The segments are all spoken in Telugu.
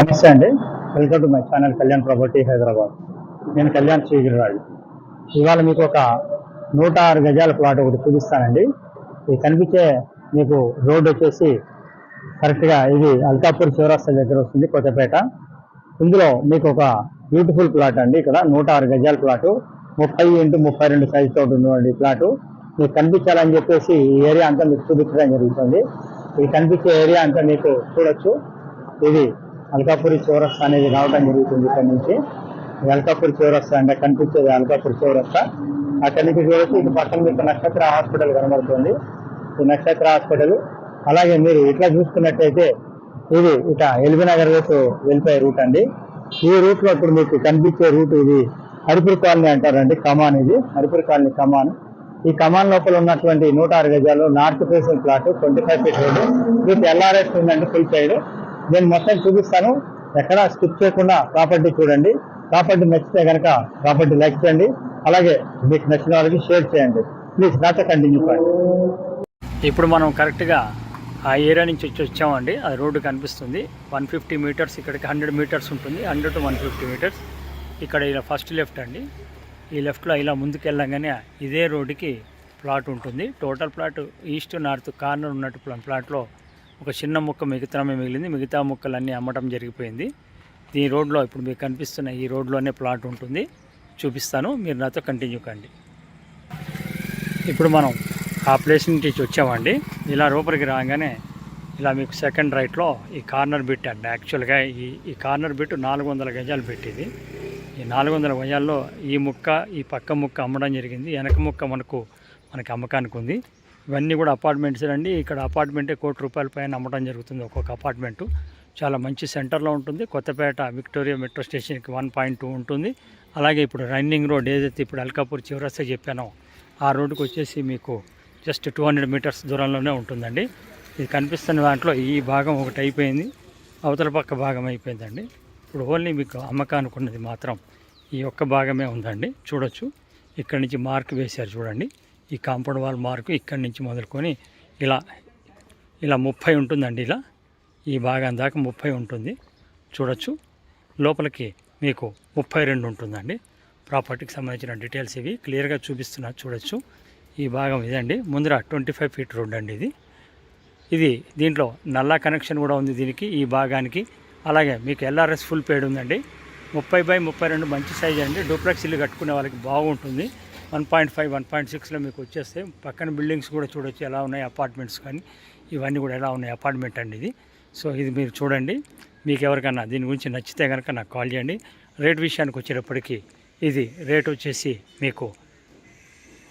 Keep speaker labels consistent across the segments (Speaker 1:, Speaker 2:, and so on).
Speaker 1: నమస్తే అండి. Welcome to my channel Kalyan property Hyderabad. నేను కళ్యాణ్ శ్రీగిరిరాజు. ఇవాళ మీకు ఒక 106 గజాల ప్లాట్ ఒకటి చూపిస్తానండి. ఇది కనిపించే మీకు రోడ్ వచ్చేసి కరెక్ట్గా ఇది అల్కాపూర్ చౌరస్తా దగ్గర వస్తుంది, కొత్తపేట. ఇందులో మీకు ఒక బ్యూటిఫుల్ ప్లాట్ అండి. ఇక్కడ 106 గజాల ప్లాటు, 30x32 సైజ్ తోటి ఉన్నటువంటి ప్లాటు. మీకు కనిపించాలని చెప్పేసి ఈ ఏరియా అంతా మీకు చూపించడం జరుగుతుంది. ఇది కనిపించే ఏరియా అంతా మీకు చూడొచ్చు. ఇది అల్కాపూరి చౌరస్తా అనేది రావడం జరుగుతుంది. ఇక్కడ నుంచి అల్కాపూరి చౌరస్తా అంటే కనిపించేది అల్కాపూరి చౌరస్తా. అక్కడి నుంచి చూడొచ్చు. ఇటు పక్కన మీకు నక్షత్ర హాస్పిటల్ కనబడుతుంది. ఈ నక్షత్ర హాస్పిటల్. అలాగే మీరు ఇట్లా చూసుకున్నట్టయితే ఇది ఇట ఎల్బీ నగర్ వైపు వెళ్ళిపోయే రూట్ అండి. ఈ రూట్ లో ఇప్పుడు మీకు కనిపించే రూట్ ఇది హరిపురి కాలనీ అంటారండి. కమాన్, ఇది హరిపురి కాలనీ కమాన్. ఈ కమాన్ లోపల ఉన్నటువంటి 106 గజాలు north facing plot, 25 feet road with LRS ఉందండి ఫుల్ సైడ్. నేను మొత్తం చూపిస్తాను, ఎక్కడా స్కిప్ చేయకుండా ప్రాపర్టీ చూడండి. ప్రాపర్టీ నచ్చితే కనుక ప్రాపర్టీ లైక్ చేయండి. అలాగే మీకు నచ్చిన వాళ్ళకి షేర్ చేయండి. ప్లీజ్ నాతో కంటిన్యూ చేయండి. ఇప్పుడు మనం కరెక్ట్గా ఆ ఏరియా నుంచి వచ్చామండి. అది రోడ్డు కనిపిస్తుంది. 150 మీటర్స్, ఇక్కడికి 100 మీటర్స్ ఉంటుంది. 100 to 150 మీటర్స్. ఇక్కడ ఇలా ఫస్ట్ లెఫ్ట్ అండి. ఈ లెఫ్ట్లో ఇలా ముందుకు వెళ్ళంగానే ఇదే రోడ్డుకి ప్లాట్ ఉంటుంది. Total plot east north corner ఉన్నట్టు ప్లాట్లో ఒక చిన్న ముక్క మిగతామే మిగిలింది. మిగతా ముక్కలన్నీ అమ్మటం జరిగిపోయింది. ఈ రోడ్లో ఇప్పుడు మీకు కనిపిస్తున్న ఈ రోడ్లోనే ప్లాట్ ఉంటుంది. చూపిస్తాను, మీరు నాతో కంటిన్యూ కండి. ఇప్పుడు మనం ఆ ప్లేస్ నుంచి వచ్చామండి. ఇలా లోపలికి రాగానే ఇలా మీకు సెకండ్ రైట్లో ఈ కార్నర్ బిట్ అండి. యాక్చువల్గా ఈ కార్నర్ బిట్ 400 గజాలు పెట్టింది. ఈ 400 గజాల్లో ఈ ముక్క, ఈ పక్క ముక్క అమ్మడం జరిగింది. వెనక ముక్క మనకి అమ్మకానికి ఉంది. ఇవన్నీ కూడా అపార్ట్మెంట్స్ అండి. ఇక్కడ అపార్ట్మెంటే ₹1 కోటి పైన అమ్మడం జరుగుతుంది. ఒక్కొక్క అపార్ట్మెంటు చాలా మంచి సెంటర్లో ఉంటుంది. కొత్తపేట విక్టోరియా మెట్రో స్టేషన్కి 1.2 ఉంటుంది. అలాగే ఇప్పుడు రన్నింగ్ రోడ్ ఏదైతే ఇప్పుడు అల్కాపూర్ చౌరస్తా చెప్పానో ఆ రోడ్డుకి వచ్చేసి మీకు జస్ట్ 200 మీటర్స్ దూరంలోనే ఉంటుందండి. ఇది కనిపిస్తున్న దాంట్లో ఈ భాగం ఒకటి అయిపోయింది, అవతల పక్క భాగం అయిపోయిందండి. ఇప్పుడు ఓన్లీ మీకు అమ్మకానికి ఉన్నది మాత్రం ఈ ఒక్క భాగమే ఉందండి. చూడొచ్చు, ఇక్కడి నుంచి మార్క్ వేశారు చూడండి. ఈ కాంపౌండ్ వాల్ మార్కు ఇక్కడి నుంచి మొదలుకొని ఇలా 30 ఉంటుందండి. ఇలా ఈ భాగం దాకా 30 ఉంటుంది. చూడొచ్చు, లోపలికి మీకు 32 ఉంటుందండి. ప్రాపర్టీకి సంబంధించిన డీటెయిల్స్ ఇవి క్లియర్గా చూపిస్తున్నా. చూడొచ్చు, ఈ భాగం ఇదండి. ముందర 25 ఫీట్ రోడ్ అండి ఇది. దీంట్లో నల్లా కనెక్షన్ కూడా ఉంది దీనికి, ఈ భాగానికి. అలాగే మీకు ఎల్ఆర్ఎస్ ఫుల్ పేడ్ ఉందండి. 30x32 మంచి సైజ్ అండి. డూప్లెక్స్ ఇల్లు కట్టుకునే వాళ్ళకి బాగుంటుంది. 1.5, 1.6లో మీకు వచ్చేస్తే పక్కన బిల్డింగ్స్ కూడా చూడొచ్చు ఎలా ఉన్నాయి, అపార్ట్మెంట్స్ కానీ ఇవన్నీ కూడా ఎలా ఉన్నాయి అపార్ట్మెంట్ అండి ఇది. సో ఇది మీరు చూడండి. మీకు ఎవరికన్నా దీని గురించి నచ్చితే కనుక నాకు కాల్ చేయండి. రేట్ విషయానికి వచ్చేటప్పటికి ఇది రేట్ వచ్చేసి మీకు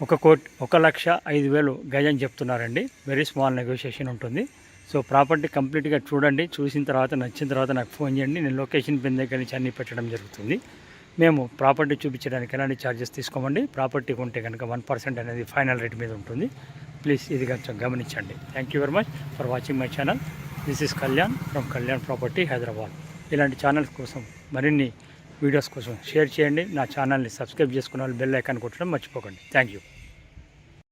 Speaker 1: 1,05,000 గజం చెప్తున్నారండి. వెరీ స్మాల్ నెగోషియేషన్ ఉంటుంది. సో ప్రాపర్టీ కంప్లీట్గా చూడండి. చూసిన తర్వాత నచ్చిన తర్వాత నాకు ఫోన్ చేయండి. నేను లొకేషన్ పిన్ దగ్గర నుంచి అన్నీ పెట్టడం జరుగుతుంది. మేము ప్రాపర్టీ చూపించడానికి ఎలాంటి ఛార్జెస్ తీసుకోమండి. ప్రాపర్టీ కొంటే కనుక 1% అనేది ఫైనల్ రేట్ మీద ఉంటుంది. ప్లీజ్ ఇది కొంచెం గమనించండి. Thank you very much for watching my channel. This is Kalyan from Kalyan property Hyderabad. ఇలాంటి ఛానల్స్ కోసం మరిన్ని వీడియోస్ కోసం షేర్ చేయండి. నా ఛానల్ని సబ్స్క్రైబ్ చేసుకున్న వాళ్ళు బెల్ ఐకాన్ కొట్టడం మర్చిపోకండి. Thank you.